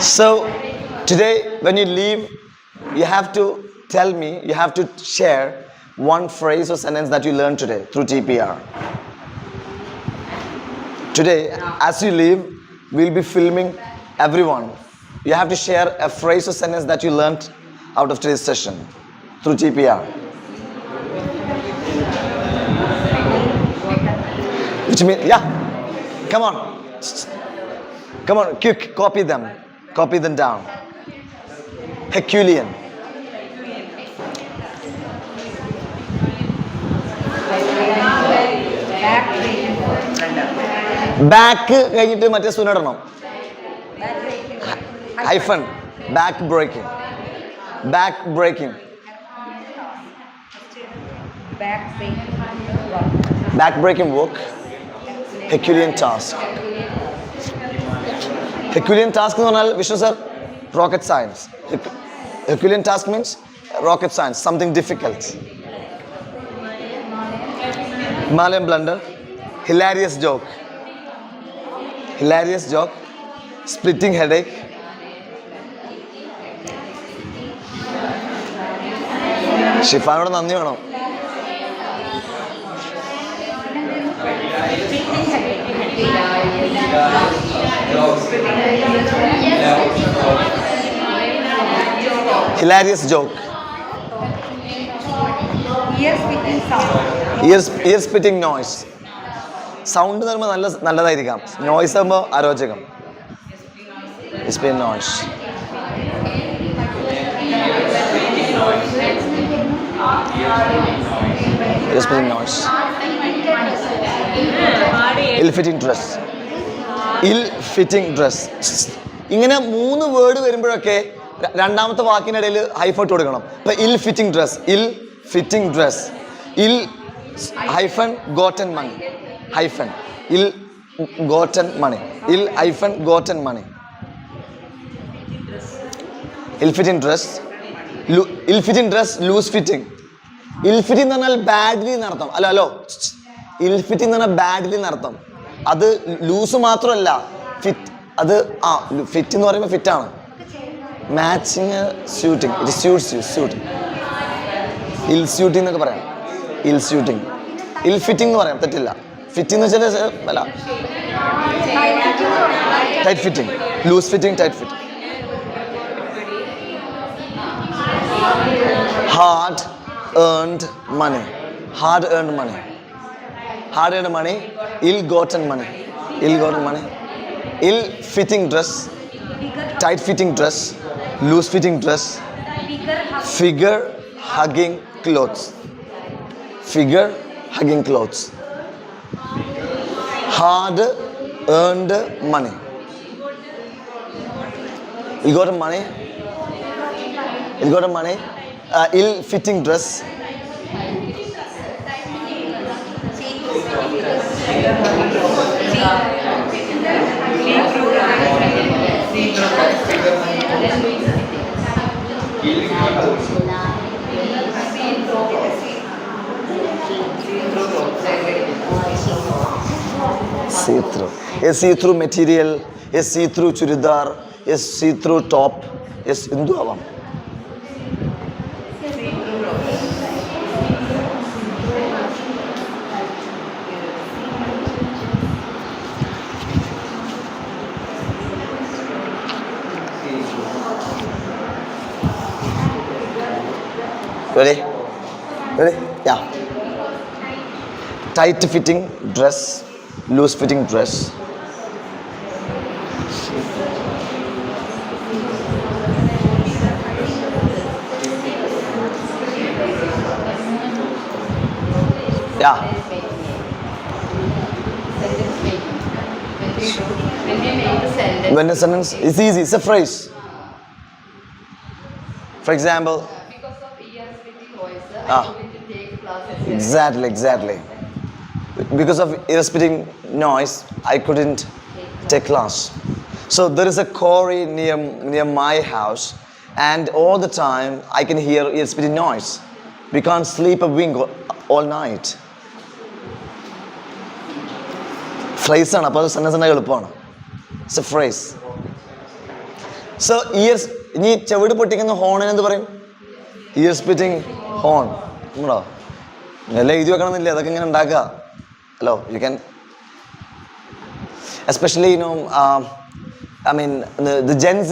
So today when you leave, you have to tell me, you have to share one phrase or sentence that you learned today through TPR. Today, as you leave, we'll be filming everyone. You have to share a phrase or sentence that you learned out of today's session through TPR. Which means, yeah, come on. Come on, quick, copy them. Copy them down. Herculean. Back കഴിഞ്ഞിട്ട് മറ്റേ സുനടണം. Hyphen. Back breaking. Back breaking. Back breaking work. Herculean task. Herculean task എന്ന് പറഞ്ഞാൽ Vishnu sir rocket science. Herculean task means rocket science, something difficult. Himalayan blunder. Hilarious joke. Hilarious joke. Splitting headache. ഷിഫാനോട് നന്ദി വേണം. Hilarious joke. Ear spitting noise. Sound എന്ന് പറയുമ്പോൾ നല്ലതായിരിക്കാം. Noise ആകുമ്പോൾ അരോചകം. Ear spitting noise. Ear spitting noise. Ill fitting dress. Ill fitting dress. ഇങ്ങനെ 3 word വരുമ്പോഴൊക്കെ രണ്ടാമത്തെ വാക്കിനിടയിൽ ഹൈഫട്ട് കൊടുക്കണം. ഇപ്പൊ ഇൽ ഫിറ്റിംഗ് ഡ്രസ്, ഇൽ ഫിറ്റിംഗ് ഡ്രസ്, ഇൽ ഹൈഫൻ ഗോട്ടൻ മണി, ഹൈഫൻ ഇൽ ഗോട്ടൻ മണി, ഇൽ hyphen ഗോട്ടൻ money. Ill fitting dress, ഇൽ ഫിറ്റിംഗ് ഡ്രസ്, ലൂസ് ഫിറ്റിംഗ്. ഇൽ ഫിറ്റിംഗ് എന്ന് പറഞ്ഞാൽ ബാഡ്ലി എന്നർത്ഥം. ഹലോ, ഇൽ ഫിറ്റിംഗ് എന്ന് പറഞ്ഞാൽ ബാഡ്ലി എന്നർത്ഥം. അത് ലൂസ് മാത്രമല്ല, ഫിറ്റ്. അത് ഫിറ്റ് എന്ന് പറയുമ്പോൾ ഫിറ്റാണ്. Matching suiting, it suits you, suit. Ill suiting എന്നൊക്കെ പറയാം. ഇൽ സ്യൂട്ടിങ്, ഇൽ ഫിറ്റിംഗ് എന്ന് പറയാം, തെറ്റില്ല. ഫിറ്റിംഗ് എന്ന് വെച്ചാൽ അല്ല, tight fitting, loose fitting, tight fitting. Hard earned money, hard earned money, hard earned money, ill gotten money, ill gotten money. Ill fitting dress, tight fitting dress, loose fitting dress, figure hugging clothes, figure hugging clothes. Hard earned money, you got money, you got money. Ill fitting dress, see-through, a see-through material, a see-through churidar, a see-through top, yes, endu avam. Ready? Ready? Yeah. Tight fitting dress, loose fitting dress. Yeah. When a sentence is easy, it's a phrase. For example, exactly. Because of ear-splitting noise, I couldn't take class. So there is a quarry near my house, and all the time I can hear ear-splitting noise. We can't sleep a wink all night. Phrase ആണ്, അപ്പോൾ സെൻറ്റൻസിൻ്റെ എളുപ്പമാണ്. It's A phrase. So years, ഇനി ചെവിട് പൊട്ടിക്കുന്ന ഹോണിന് എന്ത് പറയും? Year splitting horn. ഉണ്ടോ? എല്ലാം എഴുതി വെക്കണമെന്നില്ല, അതൊക്കെ ഇങ്ങനെ ഉണ്ടാക്കുക. Hello, you can especially the Gen Z,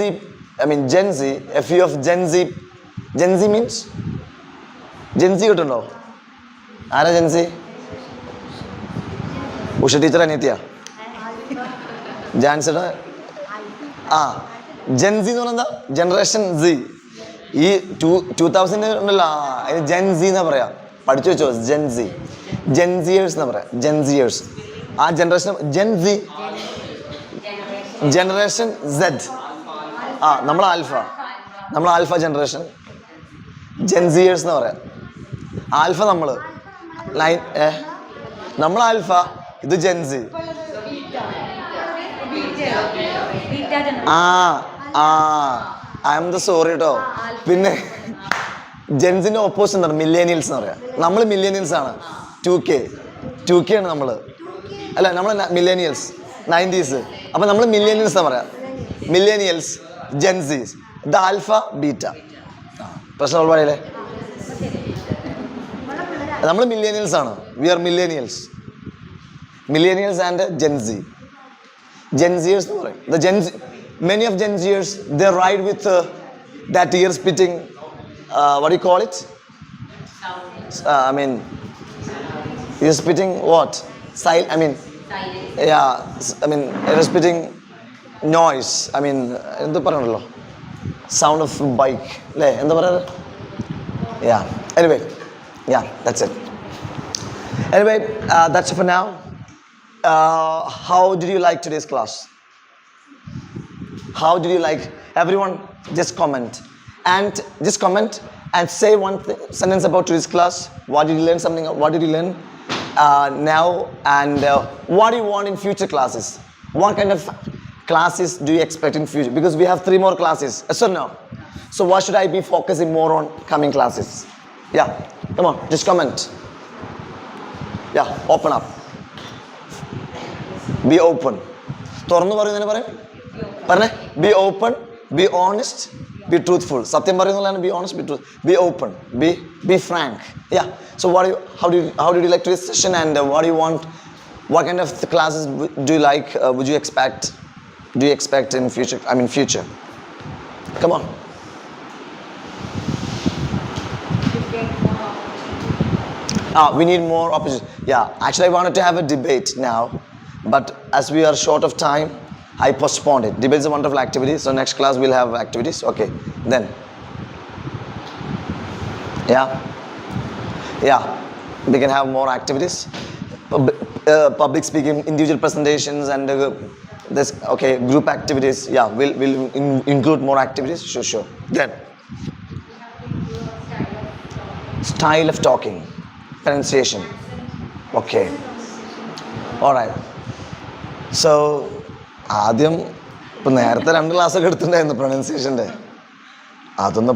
Gen Z, a few of Gen Z means Gen Z കിട്ടുന്നുണ്ടോ? ആരാ Gen Z? ഉഷ ടീച്ചർ അനിയത്തിയാ? ജാൻസിയുടെ Gen Z എന്ന് പറഞ്ഞാൽ ജനറേഷൻ Z. ഈ 2000 ഉണ്ടല്ലോ, അതിന് Gen Z എന്നാ പറയാ. പഠിച്ചു വെച്ചോ, Gen Z. Gen Zers എന്നാ പറയാ, Gen Zers. ആ generation Gen Z, generation Z. നമ്മൾ ആൽഫ ജനറേഷൻ, Gen Zers എന്ന് പറയാം. ആൽഫ നമ്മൾ ആൽഫ, ഇത് Gen Z. I am the sorry കേട്ടോ. പിന്നെ ജെൻസിന്റെ ഓപ്പോസിറ്റ് എന്താണ്? മില്ലേനിയൽസ് എന്ന് പറയാം. നമ്മൾ മില്ലേനിയൽസ് ആണ്. 2K ആണ് നമ്മൾ. അല്ല, നമ്മൾ മില്ലേനിയൽസ് 90s. അപ്പൊ നമ്മൾ മില്ലേനിയൽസ് എന്ന് പറയാം. Millennials, Gen Zs, the alpha beta. പ്രശ്നം പറയല്ലേ? നമ്മൾ മില്ലേനിയൽസ് ആണ്. We are millennials and Gen Z. Gen Zers എന്ന് പറയും. Many of Gen Zers, they ride with that ear splitting, what do you call it? Ear splitting what? Ear splitting noise. എന്ത് പറയണല്ലോ, sound of bike അല്ലേ? എന്താ പറയുന്നത്? Anyway, that's it. Anyway, that's it for now. How did you like today's class? How did you like? Everyone just comment and say one sentence about today's class. What did you learn? What did you learn now, and what do you want in future classes? What kind of classes do you expect in future? Because we have 3 more classes. Yes or no? So what should I be focusing more on coming classes? Yeah, come on, just comment. Yeah, open up. Be open. തുറന്നു പറയുന്നതിന് പറയും. പറഞ്ഞേ, be open, be honest, be truthful. സത്യം പറയുന്നതാണ് be honest, be truthful, be open, be frank. Yeah. So how did you like today's session, and what do you want? What kind of classes do you like? Would you expect in future? Future. Come on. We need more opportunities. Yeah. Actually, I wanted to have a debate now, but as we are short of time, I postponed it. Debate is a wonderful activity, so next class we'll have activities. Okay, then. Yeah, we can have more activities. Public speaking, individual presentations, and this. Okay, group activities. Yeah, we'll include more activities. Sure. Then, style of talking, pronunciation. Okay. All right. So. ആദ്യം ഇപ്പം നേരത്തെ 2 ക്ലാസ്സൊക്കെ എടുത്തിട്ടുണ്ടായിരുന്നു പ്രൊനൗൺസിയേഷൻ്റെ. അതൊന്നും